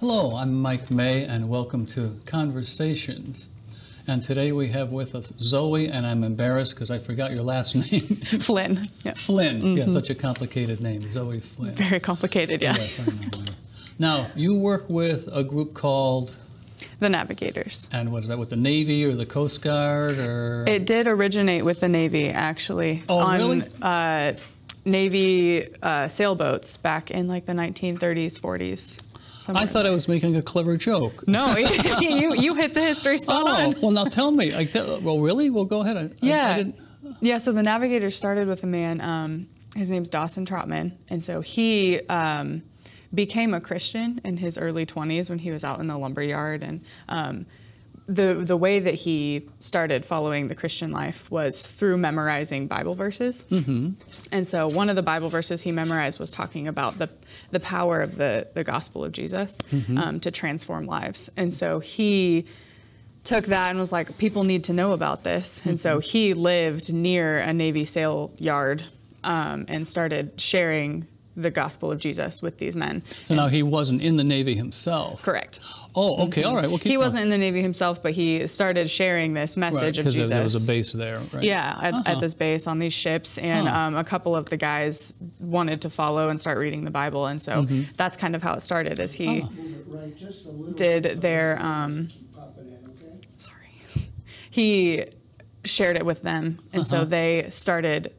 Hello, I'm Mike May, and welcome to Conversations. And today we have with us Zoe, and I'm embarrassed because I forgot your last name. Flynn. Yeah. Flynn. Yeah, such a complicated name, Zoe Flynn. Very complicated, yeah. Yes, I know. Now, you work with a group called? The Navigators. And what is that, with the Navy or the Coast Guard? Or? It did originate with the Navy, actually. Oh, on, really? Navy sailboats back in like the 1930s, 40s. I thought I was making a clever joke. No, you hit the history spot on. Well, now tell me. Well, really? Well, go ahead. Yeah, so the Navigators started with a man, his name's Dawson Trotman, and so he became a Christian in his early 20s when he was out in the lumberyard, and the way that he started following the Christian life was through memorizing Bible verses. Mm-hmm. And so one of the Bible verses he memorized was talking about the power of the gospel of Jesus to transform lives. And so he took that and was like, people need to know about this. And so he lived near a Navy sail yard and started sharing the gospel of Jesus with these men. So now he wasn't in the Navy himself. Correct. Oh, okay, all right. Well, he wasn't in the Navy himself, but he started sharing this message of Jesus. Because there was a base there, right? Yeah, at this base on these ships, and a couple of the guys wanted to follow and start reading the Bible, and so that's kind of how it started, as he did their, he shared it with them, and so they started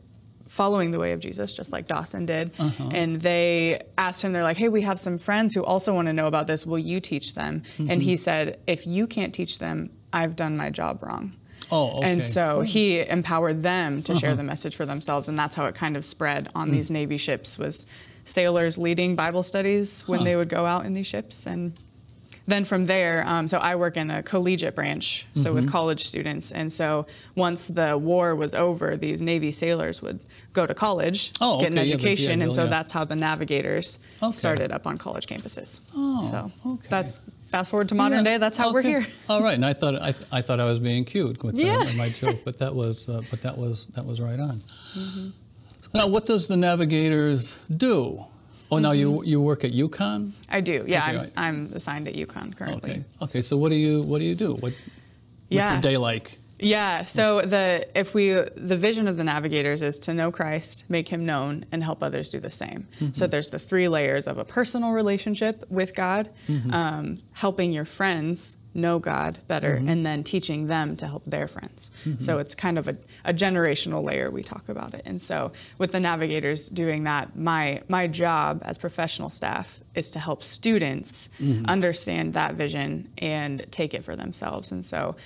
following the way of Jesus, just like Dawson did. And they asked him, they're like, hey, we have some friends who also want to know about this. Will you teach them? And he said, if you can't teach them, I've done my job wrong. Oh, okay. And so he empowered them to share the message for themselves. And that's how it kind of spread on these Navy ships, was sailors leading Bible studies when they would go out in these ships. And then from there, so I work in a collegiate branch, so with college students. And so once the war was over, these Navy sailors would go to college, get an education, and so that's how the Navigators started up on college campuses. That's fast forward to modern day. That's how we're here. All right, and I thought I was being cute with my joke, but that was right on. So now, what does the Navigators do? Oh, now you work at UConn? I do. Yeah, okay, I'm assigned at UConn currently. Okay. So what do you do? What's your day like? Yeah. So the vision of the Navigators is to know Christ, make Him known, and help others do the same. So there's the 3 layers of a personal relationship with God, helping your friends know God better, and then teaching them to help their friends. So it's kind of a generational layer, we talk about it. And so with the Navigators doing that, my job as professional staff is to help students understand that vision and take it for themselves. And so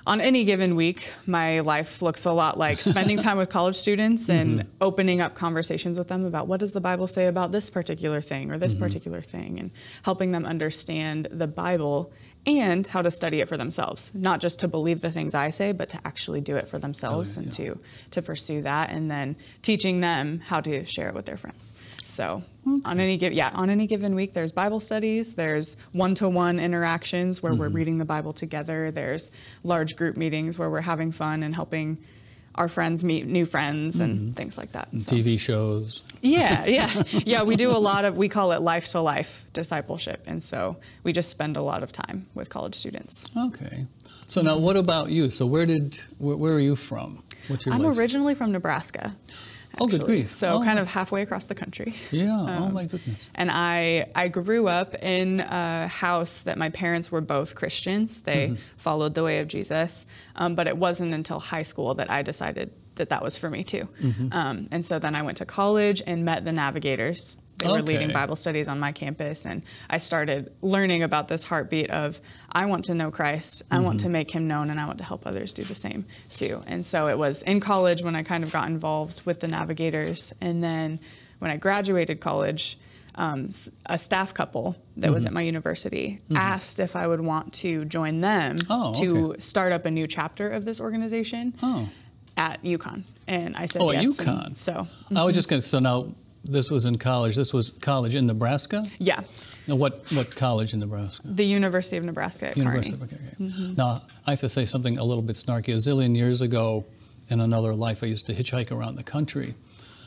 on any given week, my life looks a lot like spending time with college students and opening up conversations with them about what does the Bible say about this particular thing or this particular thing, and helping them understand the Bible and how to study it for themselves, not just to believe the things I say, but to actually do it for themselves and to pursue that, and then teaching them how to share it with their friends. So on any given week, there's Bible studies, there's one-to-one interactions where we're reading the Bible together, there's large group meetings where we're having fun and helping our friends meet new friends and things like that. So. TV shows. Yeah, we do a lot of, we call it life-to-life discipleship, and so we just spend a lot of time with college students. Okay. So now what about you? So where are you from? What's your I'm originally from Nebraska. Actually. Oh, good grief. So kind of halfway across the country. Yeah, oh my goodness. And I grew up in a house that my parents were both Christians. They followed the way of Jesus, but it wasn't until high school that I decided that was for me too. And so then I went to college and met the Navigators. They were leading Bible studies on my campus, and I started learning about this heartbeat of, I want to know Christ, I want to make Him known, and I want to help others do the same too. And so it was in college when I kind of got involved with the Navigators, and then when I graduated college, a staff couple that was at my university asked if I would want to join them to start up a new chapter of this organization at UConn. And I said yes. At UConn. And so I was just going to, so now this was in college. This was college in Nebraska? Yeah. Now, what college in Nebraska? The University of Nebraska at Kearney. Now, I have to say something a little bit snarky. A zillion years ago, in another life, I used to hitchhike around the country.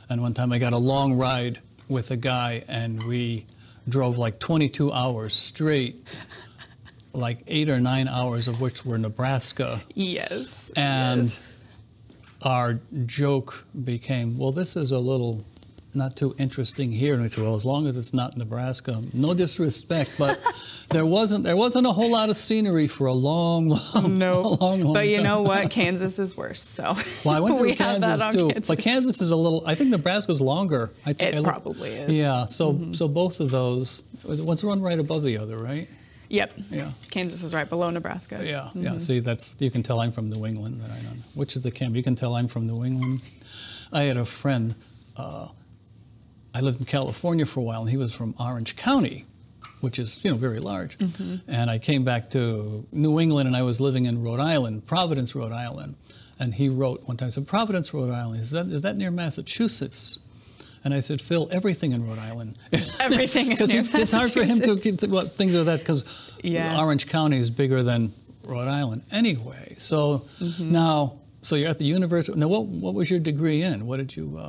And one time I got a long ride with a guy, and we drove like 22 hours straight, like 8 or 9 hours of which were Nebraska. Yes. And yes. our joke became, well, this is a little not too interesting here. And we said, well, as long as it's not Nebraska, no disrespect, but there wasn't a whole lot of scenery for a long But you time. know what? Kansas is worse. So well, I went through we have that Kansas on too, Kansas. but Kansas is a little. I think Nebraska's longer. It probably is. Yeah. So so both of those, one's run right above the other, right? Yep. Yeah. Kansas is right below Nebraska. Yeah. Yeah. See, you can tell I'm from New England. That I know. Which is the camp? You can tell I'm from New England. I had a friend. I lived in California for a while, and he was from Orange County, which is, very large. And I came back to New England, and I was living in Rhode Island, Providence, Rhode Island. And he wrote one time, said, Providence, Rhode Island, is that near Massachusetts? And I said, Phil, everything in Rhode Island. Everything is near Massachusetts. It's hard for him to keep things are that, because Yeah. Orange County is bigger than Rhode Island anyway. So now, so you're at the university. Now, what was your degree in? What did you...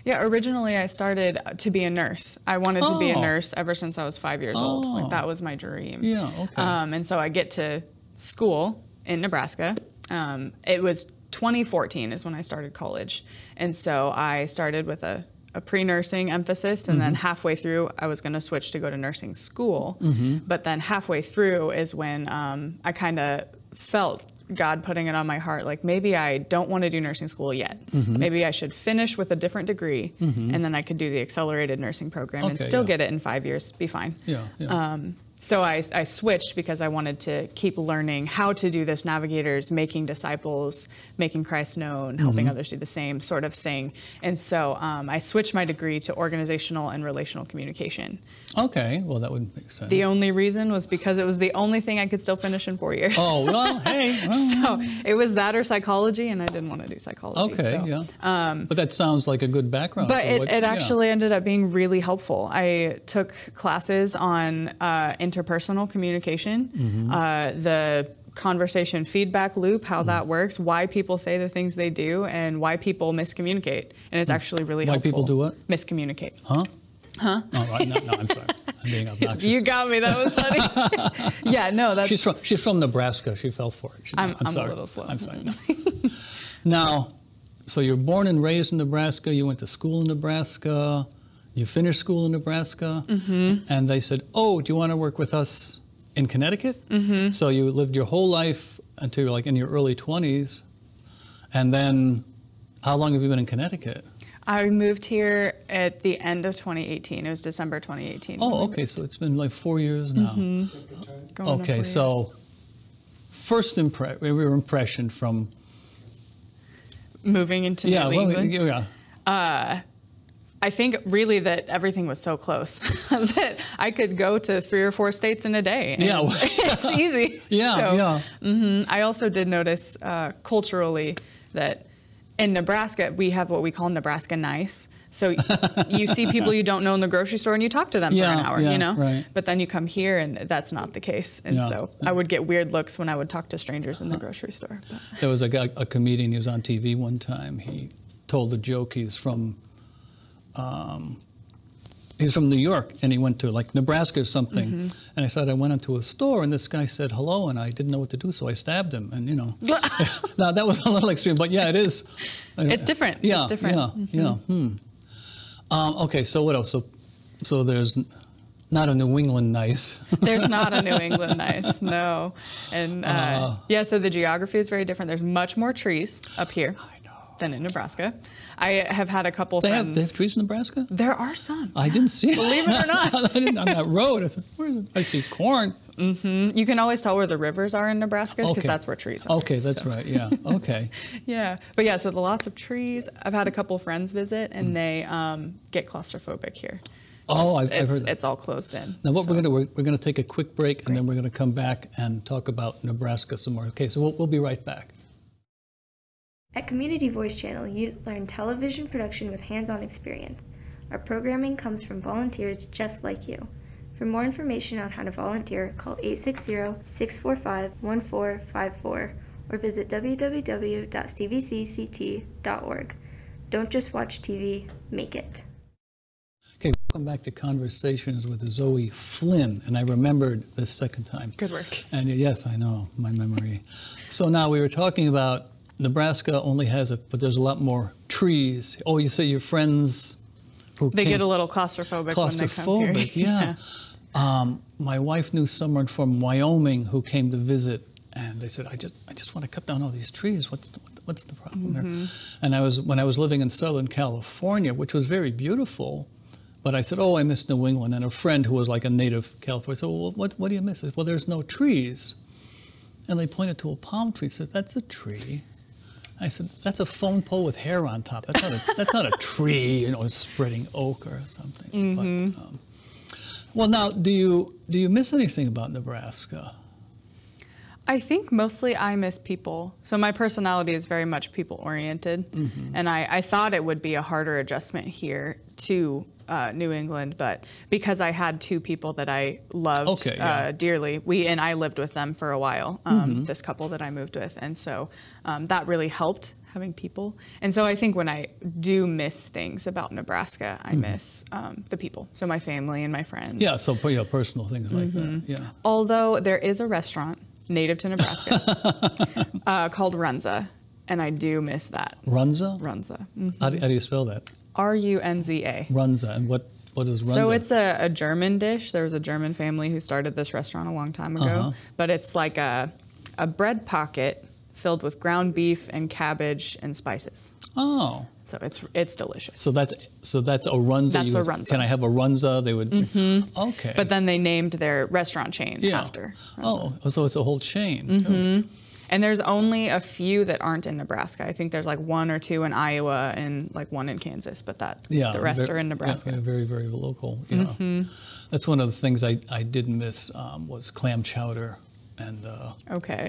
Yeah, originally I started to be a nurse. I wanted to be a nurse ever since I was 5 years old. Like, that was my dream. Yeah, okay. And so I get to school in Nebraska. It was 2014 is when I started college. And so I started with a pre-nursing emphasis, and then halfway through I was going to switch to go to nursing school. But then halfway through is when I kind of felt God putting it on my heart, like maybe I don't want to do nursing school yet. Maybe I should finish with a different degree, and then I could do the accelerated nursing program and still get it in 5 years, be fine. Yeah. So I switched because I wanted to keep learning how to do this Navigators, making disciples, making Christ known, helping others do the same sort of thing. And so I switched my degree to organizational and relational communication. Okay, well, that would make sense. The only reason was because it was the only thing I could still finish in 4 years. Oh, well, hey. Well. So it was that or psychology, and I didn't want to do psychology. Okay, so. yeah. But that sounds like a good background. But it actually ended up being really helpful. I took classes on interpersonal communication, the conversation feedback loop, how that works, why people say the things they do, and why people miscommunicate. And it's actually really helpful. Why people do what? Miscommunicate. Huh? Huh? Oh, right. No, I'm sorry. I'm being obnoxious. You got me. That was funny. Yeah, no, that's... She's from Nebraska. She fell for it. I'm sorry. a little slow. I'm sorry. No. Now, so you're born and raised in Nebraska. You went to school in Nebraska. You finished school in Nebraska. And they said, oh, do you want to work with us in Connecticut? So you lived your whole life until you're like in your early 20s. And then how long have you been in Connecticut? I moved here at the end of 2018. It was December 2018. Oh, okay. So it's been like 4 years now. Okay, so first impression from moving into New England. Yeah. I think really that everything was so close that I could go to 3 or 4 states in a day. And it's easy. I also did notice culturally that in Nebraska, we have what we call Nebraska nice. So you see people you don't know in the grocery store and you talk to them for an hour, Right. But then you come here and that's not the case. And so I would get weird looks when I would talk to strangers in the grocery store. But. There was a comedian, he was on TV one time. He told a joke. He's from New York, and he went to like Nebraska or something. And I said, I went into a store, and this guy said hello, and I didn't know what to do, so I stabbed him. And now that was a little extreme, but yeah, it is. It's different. Yeah, it's different. Okay, so what else? So there's not a New England nice. There's not a New England nice, no. And so the geography is very different. There's much more trees up here than in Nebraska. I have had a couple friends. They have trees in Nebraska? There are some. I didn't see it. Believe it or not. I didn't, on that road. I thought, where is it? I see corn. You can always tell where the rivers are in Nebraska because that's where trees are. Okay, that's right. Yeah. Okay. Yeah. But yeah, so the lots of trees. I've had a couple friends visit, and they get claustrophobic here. Oh, I've heard that. It's all closed in. Now, what we're going to take a quick break, and then we're going to come back and talk about Nebraska some more. Okay, so we'll be right back. At Community Voice Channel, you learn television production with hands-on experience. Our programming comes from volunteers just like you. For more information on how to volunteer, call 860-645-1454 or visit www.cvcct.org. Don't just watch TV, make it. Okay, Come back to Conversations with Zoe Flynn, and I remembered this second time. Good work. And yes, I know, my memory. So now we were talking about Nebraska only has but there's a lot more trees. Oh, you say your friends who They get a little claustrophobic when they come here. Yeah. My wife knew someone from Wyoming who came to visit, and they said, I just want to cut down all these trees. What's the problem there? And when I was living in Southern California, which was very beautiful, but I said, oh, I miss New England. And a friend who was like a native Californian said, well, what do you miss? I said, well, there's no trees. And they pointed to a palm tree. Said, that's a tree. I said, that's a phone pole with hair on top. That's not a tree, a spreading oak or something. But, well, now, do you miss anything about Nebraska? I think mostly I miss people. So my personality is very much people-oriented. And I thought it would be a harder adjustment here to New England, but because I had two people that I loved dearly, I lived with them for a while, this couple that I moved with. And so that really helped, having people. And so I think when I do miss things about Nebraska, I miss the people. So my family and my friends. Yeah, so personal things like that, yeah. Although there is a restaurant native to Nebraska called Runza, and I do miss that. Runza? Runza. How do you spell that? Runza. Runza, and what is Runza? So it's a German dish. There was a German family who started this restaurant a long time ago, but it's like a bread pocket filled with ground beef and cabbage and spices. Oh. So it's delicious. So that's a Runza. That's a Runza. Can I have a Runza? They would. Okay. But then they named their restaurant chain after Runza. Oh, so it's a whole chain. And there's only a few that aren't in Nebraska. I think there's like one or two in Iowa and like one in Kansas, but the rest are in Nebraska. Yeah, very, very local. Yeah. That's one of the things I did miss was clam chowder and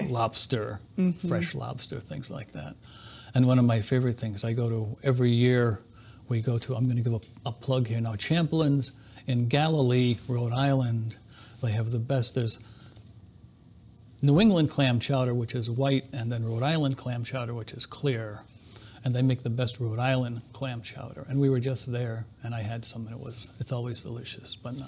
lobster, fresh lobster, things like that. And one of my favorite things I go to every year, I'm going to give a plug here now, Champlin's in Galilee, Rhode Island. They have the best. There's New England clam chowder, which is white, and then Rhode Island clam chowder, which is clear. And they make the best Rhode Island clam chowder. And we were just there, and I had some, and it's always delicious, but no.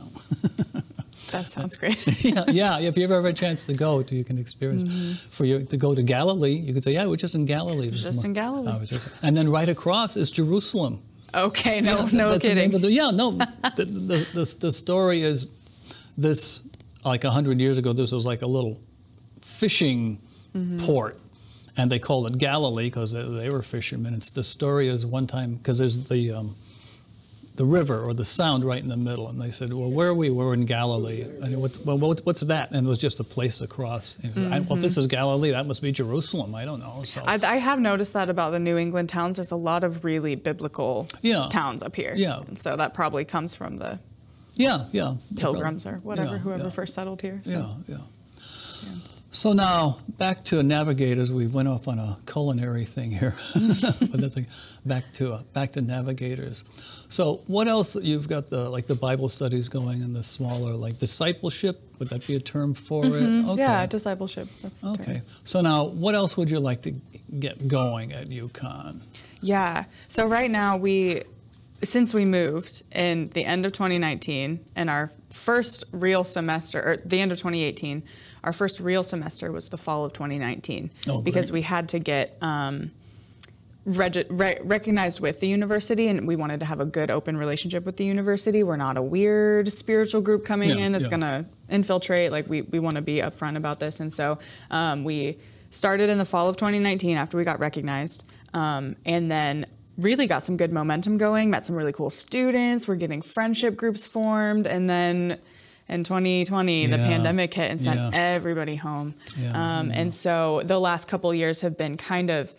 That sounds great. yeah. If you ever have a chance to go, you can experience. To go to Galilee, you could say, yeah, we're just in Galilee. In Galilee. And then right across is Jerusalem. Okay, no kidding. The story is this, like 100 years ago, this was like a little fishing port, and they called it Galilee because they were fishermen. The story is one time, because there's the river or the sound right in the middle, and they said, well, where are we? We're in Galilee. And what's that? And it was just a place across. Well, if this is Galilee, that must be Jerusalem. I don't know. So. I have noticed that about the New England towns. There's a lot of really biblical towns up here. Yeah. And so that probably comes from the pilgrims or whatever, whoever first settled here. So. Yeah. So now, back to Navigators. We went off on a culinary thing here, but that's back to Navigators. So what else? You've got the Bible studies going and the smaller discipleship. Would that be a term for it? Okay. Yeah, discipleship. That's the term. So now, what else would you like to get going at UConn? Yeah. So right now since we moved in the end of 2019 and our first real semester, or the end of 2018. Our first real semester was the fall of 2019 because we had to get recognized with the university, and we wanted to have a good open relationship with the university. We're not a weird spiritual group coming in that's going to infiltrate. Like we want to be upfront about this. And so we started in the fall of 2019 after we got recognized, and then really got some good momentum going, met some really cool students. We're getting friendship groups formed, and then in 2020, the pandemic hit and sent everybody home. And so the last couple of years have been kind of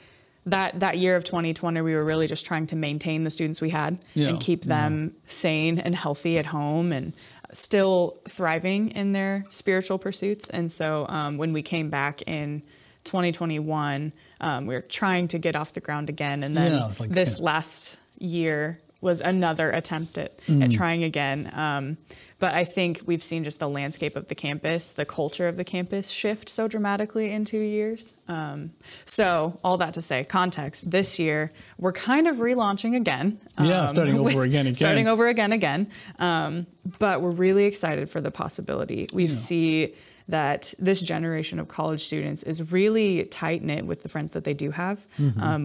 that year of 2020, we were really just trying to maintain the students we had and keep them sane and healthy at home and still thriving in their spiritual pursuits. And so when we came back in 2021, we were trying to get off the ground again. And then this last year was another attempt at trying again. But I think we've seen just the landscape of the campus, the culture of the campus shift so dramatically in 2 years. So all that to say, context, this year, we're kind of relaunching again. Starting over again. Starting over again. But we're really excited for the possibility. We see that this generation of college students is really tight-knit with the friends that they do have,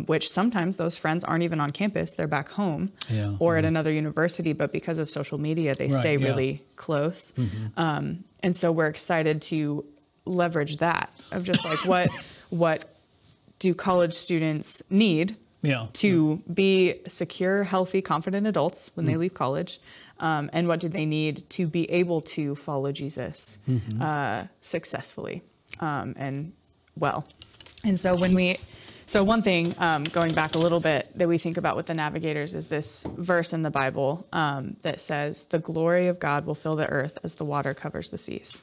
which sometimes those friends aren't even on campus, they're back home or at another university, but because of social media, they stay really close. And so we're excited to leverage that of just like what do college students need to be secure, healthy, confident adults when they leave college. And what do they need to be able to follow Jesus successfully and well? And so one thing, going back a little bit, that we think about with the Navigators is this verse in the Bible that says, "The glory of God will fill the earth as the water covers the seas."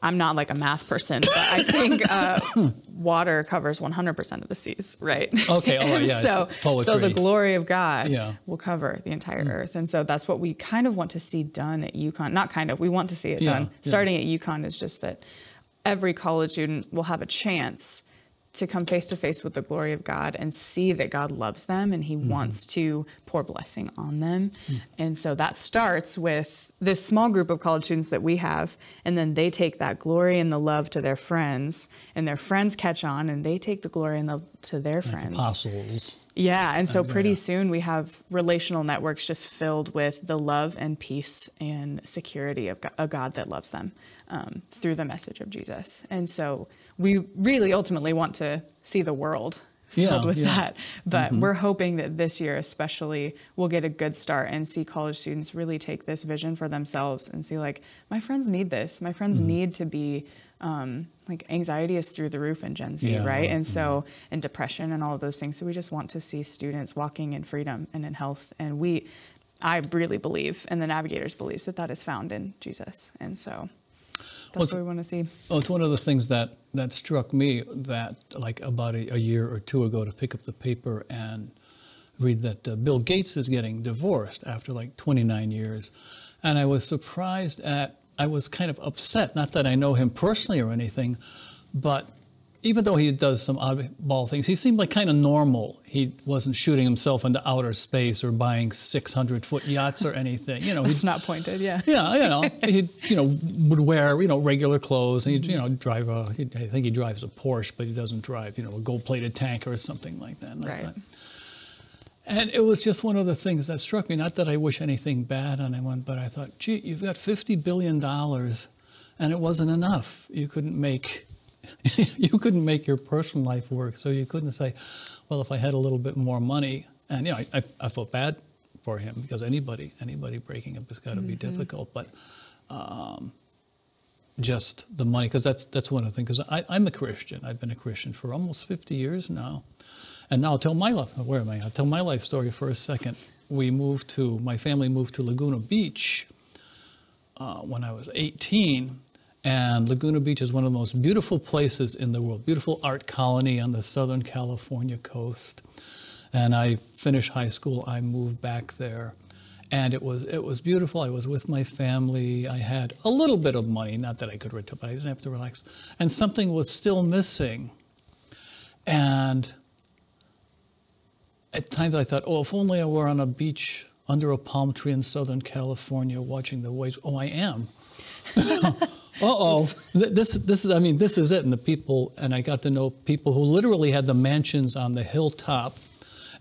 I'm not like a math person, but I think water covers 100% of the seas, right? Okay, all right, yeah. So, it's poetry. so the glory of God will cover the entire earth. And so that's what we kind of want to see done at UConn. Not kind of, we want to see it done. Starting at UConn is just that every college student will have a chance to come face to face with the glory of God and see that God loves them and he wants to pour blessing on them. And so that starts with this small group of college students that we have, and then they take that glory and the love to their friends, and their friends catch on and they take the glory and love to their friends. Apostles. Yeah, and so pretty soon we have relational networks just filled with the love and peace and security of a God that loves them through the message of Jesus. And so we really ultimately want to see the world filled with that. But we're hoping that this year especially we'll get a good start and see college students really take this vision for themselves and see like, my friends need this. My friends need to be, like anxiety is through the roof in Gen Z, right? And so, and depression and all of those things. So we just want to see students walking in freedom and in health. And I really believe, and the Navigators believes that is found in Jesus. And so that's what we want to see. Well, it's one of the things that struck me that like about a year or two ago to pick up the paper and read that Bill Gates is getting divorced after like 29 years. And I was surprised I was kind of upset, not that I know him personally or anything, but even though he does some oddball things, he seemed like kind of normal. He wasn't shooting himself into outer space or buying 600-foot yachts or anything. You know, he's not pointed, he would wear, regular clothes, and he'd, drive I think he drives a Porsche, but he doesn't drive, a gold-plated tanker or something like that. Right. And it was just one of the things that struck me. Not that I wish anything bad on anyone, but I thought, gee, you've got $50 billion, and it wasn't enough. You couldn't make your personal life work. So you couldn't say, well, if I had a little bit more money, and I felt bad for him because anybody breaking up has got to be difficult. But just the money, because that's one of the things. Because I'm a Christian. I've been a Christian for almost 50 years now. And now I'll tell my life. Where am I? I'll tell my life story for a second. My family moved to Laguna Beach when I was 18. And Laguna Beach is one of the most beautiful places in the world. Beautiful art colony on the Southern California coast. And I finished high school. I moved back there. And it was beautiful. I was with my family. I had a little bit of money. Not that I could retire, but I didn't have to relax. And something was still missing. And at times I thought, if only I were on a beach under a palm tree in Southern California watching the waves. Oh, I am. This is it. And I got to know people who literally had the mansions on the hilltop,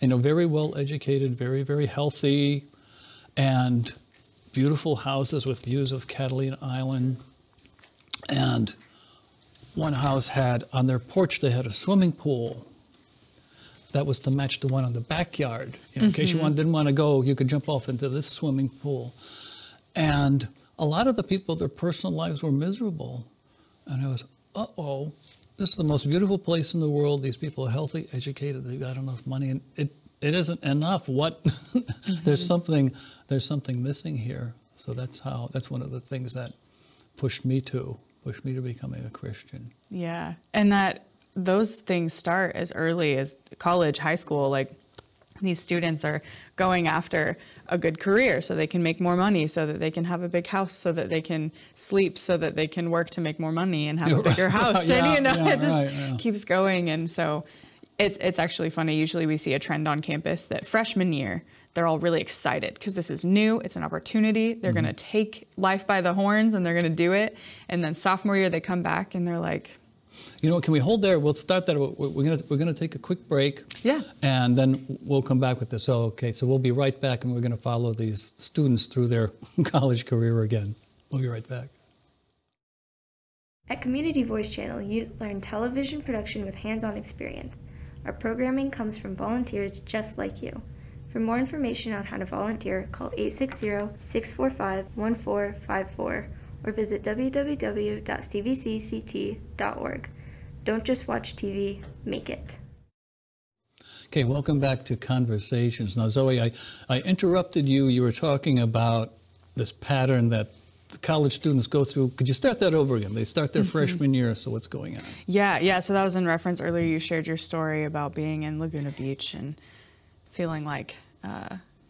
very well educated, very, very healthy, and beautiful houses with views of Catalina Island. And one house had, on their porch, they had a swimming pool that was to match the one on the backyard. In case you didn't want to go, you could jump off into this swimming pool. And a lot of the people, their personal lives were miserable. And I was, this is the most beautiful place in the world. These people are healthy, educated, they've got enough money, and it isn't enough. What? There's something missing here. So that's one of the things that pushed me to becoming a Christian. Yeah, and those things start as early as college, high school. Like these students are going after a good career so they can make more money, so that they can have a big house, so that they can sleep, so that they can work to make more money and have a bigger house. And, it just keeps going. And so it's actually funny. Usually we see a trend on campus that freshman year, they're all really excited because this is new. It's an opportunity. They're going to take life by the horns and they're going to do it. And then sophomore year, they come back and they're like, you know, can we hold there? We'll start that. We're gonna take a quick break. Yeah. And then we'll come back with this. So, okay, so we'll be right back, and we're going to follow these students through their college career again. We'll be right back. At Community Voice Channel, you learn television production with hands-on experience. Our programming comes from volunteers just like you. For more information on how to volunteer, call 860-645-1454 or visit www.cvcct.org. Don't just watch TV, make it. Okay, welcome back to Conversations. Now, Zoe, I interrupted you. You were talking about this pattern that the college students go through. Could you start that over again? They start their freshman year, so what's going on? Yeah, so that was in reference earlier. You shared your story about being in Laguna Beach and feeling like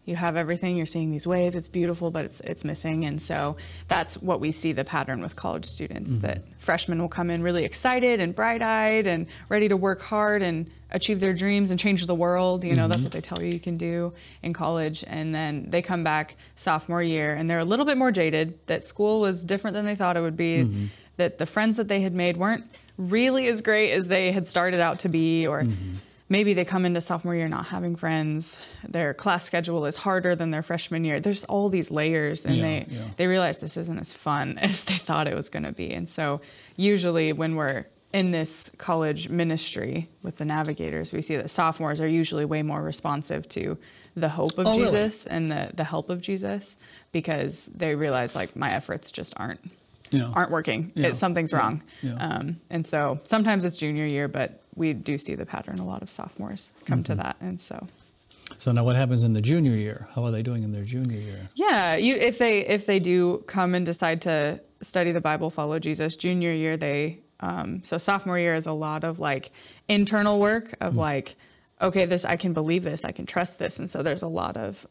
you have everything, you're seeing these waves, it's beautiful, but it's missing. And so that's what we see the pattern with college students, that freshmen will come in really excited and bright-eyed and ready to work hard and achieve their dreams and change the world. You know, that's what they tell you can do in college. And then they come back sophomore year and they're a little bit more jaded, that school was different than they thought it would be, that the friends that they had made weren't really as great as they had started out to be, or maybe they come into sophomore year not having friends. Their class schedule is harder than their freshman year. There's all these layers, and they realize this isn't as fun as they thought it was going to be. And so usually when we're in this college ministry with the Navigators, we see that sophomores are usually way more responsive to the hope of Jesus and the help of Jesus, because they realize, like, my efforts just aren't working. Something's wrong. And so sometimes it's junior year, but we do see the pattern. A lot of sophomores come to that. And so now what happens in the junior year? How are they doing in their junior year? Yeah, if they do come and decide to study the Bible, follow Jesus, junior year, so sophomore year is a lot of like internal work of like, okay, I can believe this, I can trust this. And so there's a lot of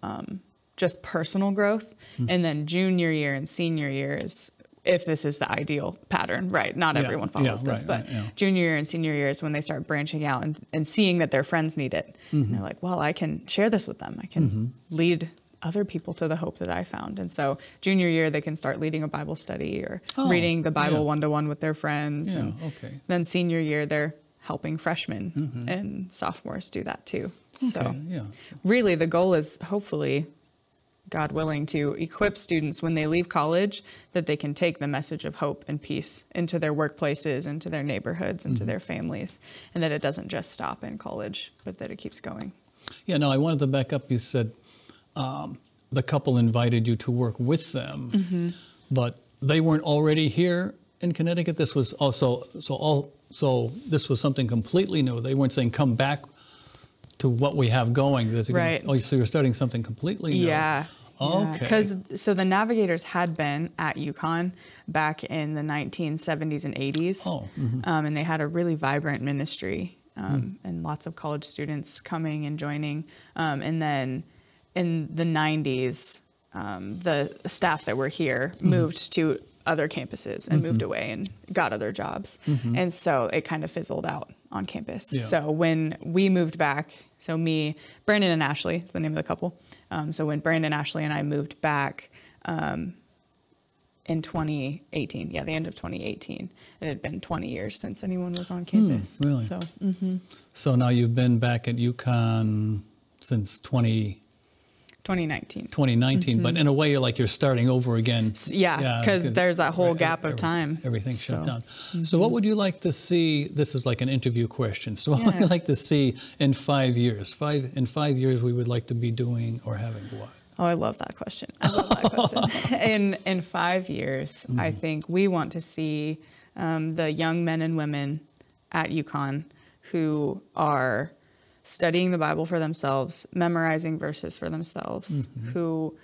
just personal growth. And then junior year and senior year is, if this is the ideal pattern, right? Not everyone follows this, but junior year and senior year is when they start branching out and seeing that their friends need it. And they're like, well, I can share this with them. I can lead other people to the hope that I found. And so junior year, they can start leading a Bible study or reading the Bible one-to-one with their friends. And then senior year, they're helping freshmen and sophomores do that too. So really the goal is, hopefully, God willing, to equip students when they leave college, that they can take the message of hope and peace into their workplaces, into their neighborhoods, into their families, and that it doesn't just stop in college, but that it keeps going. Yeah, no, I wanted to back up. You said the couple invited you to work with them, but they weren't already here in Connecticut. This was also, so this was something completely new. They weren't saying, come back to what we have going. Right. Oh, so you're starting something completely new. Yeah. Okay. So the Navigators had been at UConn back in the 1970s and 80s. And they had a really vibrant ministry and lots of college students coming and joining. And then in the 90s, the staff that were here moved to other campuses and moved away and got other jobs. And so it kind of fizzled out on campus. So when we moved back, so me, Brandon and Ashley is the name of the couple. So when Brandon, Ashley, and I moved back in 2018, the end of 2018, it had been 20 years since anyone was on campus. Really? So, So now you've been back at UConn since 2019, but in a way you're starting over again. Yeah, because there's that whole gap of time. Everything's shut down. So what would you like to see? This is like an interview question. So what would you like to see in 5 years? In 5 years we would like to be doing or having what? Oh, I love that question. In 5 years, I think we want to see the young men and women at UConn who are studying the Bible for themselves, memorizing verses for themselves, who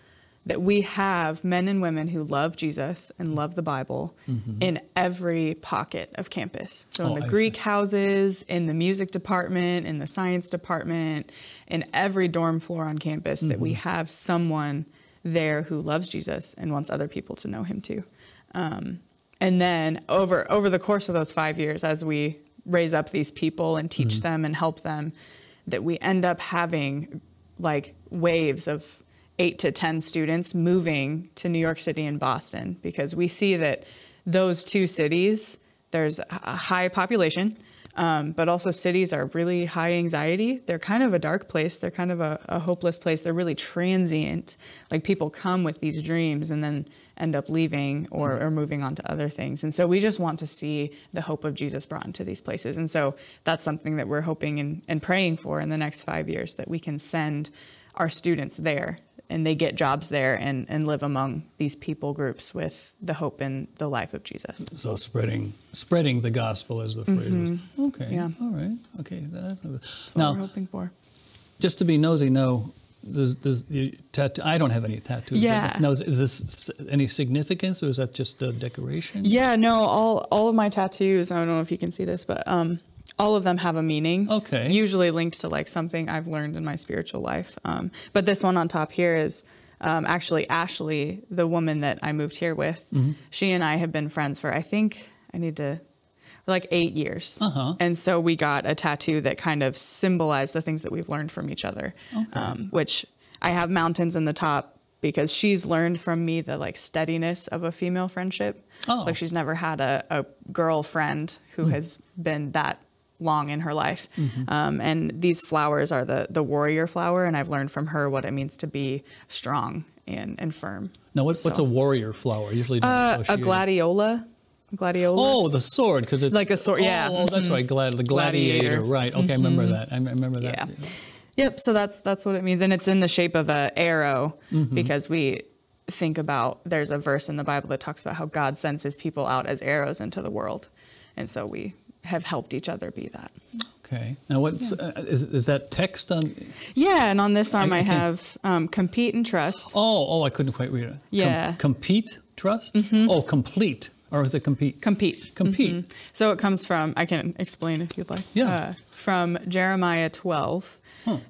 that we have men and women who love Jesus and love the Bible in every pocket of campus. So in the Greek houses, in the music department, in the science department, in every dorm floor on campus, that we have someone there who loves Jesus and wants other people to know him too. And then over the course of those 5 years, as we raise up these people and teach them and help them, that we end up having like waves of 8 to 10 students moving to New York City and Boston, because we see that those two cities, there's a high population, but also cities are really high anxiety. They're kind of a dark place. They're kind of a hopeless place. They're really transient. Like people come with these dreams and then end up leaving or moving on to other things. And so we just want to see the hope of Jesus brought into these places. And so that's something that we're hoping and praying for in the next 5 years, that we can send our students there and they get jobs there and live among these people groups with the hope and the life of Jesus. So spreading the gospel is the phrase. Okay. Yeah. All right. Okay. That's what now, we're hoping for. Just to be nosy, no, tattoo. I don't have any tattoos. Yeah. Now, is this any significance, or is that just a decoration? Yeah. No. All of my tattoos. I don't know if you can see this, but all of them have a meaning. Okay. Usually linked to like something I've learned in my spiritual life. But this one on top here is actually Ashley, the woman that I moved here with. She and I have been friends for, I think like 8 years. And so we got a tattoo that kind of symbolized the things that we've learned from each other, which I have mountains in the top because she's learned from me the like steadiness of a female friendship. Like she's never had a girlfriend who has been that long in her life. And these flowers are the warrior flower, and I've learned from her what it means to be strong and firm. Now, what's a warrior flower? Usually a gladiola. Oh, the sword, because it's like a sword. Yeah. Oh, that's right. The gladiator. Right. Okay, I remember that. I remember that. Yeah. Yep. So that's what it means, and it's in the shape of an arrow because we think about, there's a verse in the Bible that talks about how God sends his people out as arrows into the world, and so we have helped each other be that. Okay. Now, what's is that text on? Yeah, and on this arm I have compete and trust. Oh, I couldn't quite read it. Yeah. Compete, trust. Oh, complete. Or is it compete? Compete. So it comes from, I can explain if you'd like. Yeah. From Jeremiah 12.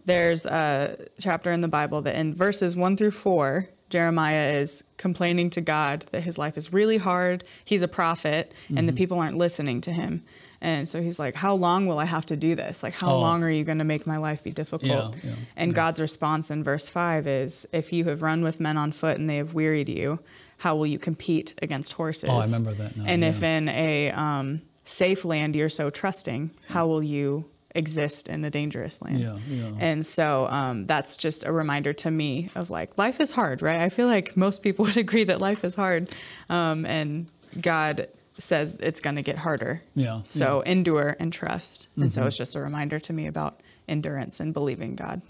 There's a chapter in the Bible that in verses 1 through 4, Jeremiah is complaining to God that his life is really hard. He's a prophet, and the people aren't listening to him. And so he's like, how long will I have to do this? Like, how long are you going to make my life be difficult? And God's response in verse 5 is, if you have run with men on foot and they have wearied you, how will you compete against horses? Oh, I remember that now. And if in a safe land you're so trusting, how will you exist in a dangerous land? And so that's just a reminder to me of like, life is hard, right? I feel like most people would agree that life is hard. And God says it's going to get harder. So endure and trust. And so it's just a reminder to me about endurance and believing God.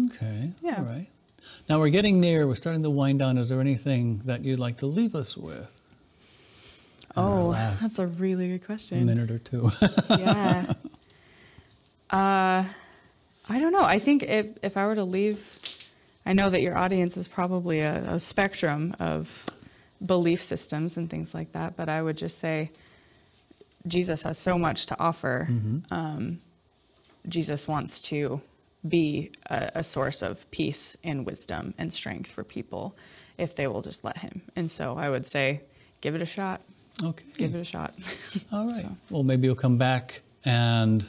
Okay. Yeah. All right. Now we're starting to wind down. Is there anything that you'd like to leave us with? Oh, that's a really good question. A minute or two. Yeah. I don't know. I think if I were to leave, I know that your audience is probably a spectrum of belief systems and things like that, but I would just say Jesus has so much to offer. Jesus wants to be a source of peace and wisdom and strength for people if they will just let him. And so I would say, give it a shot. Okay. Give it a shot. All right. So. Well, maybe you'll come back and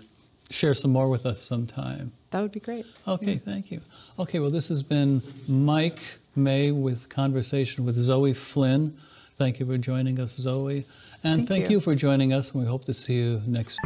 share some more with us sometime. That would be great. Okay, thank you. Okay, well, this has been Mike May with Conversation with Zoe Flynn. Thank you for joining us, Zoe. And thank you for joining us, and we hope to see you next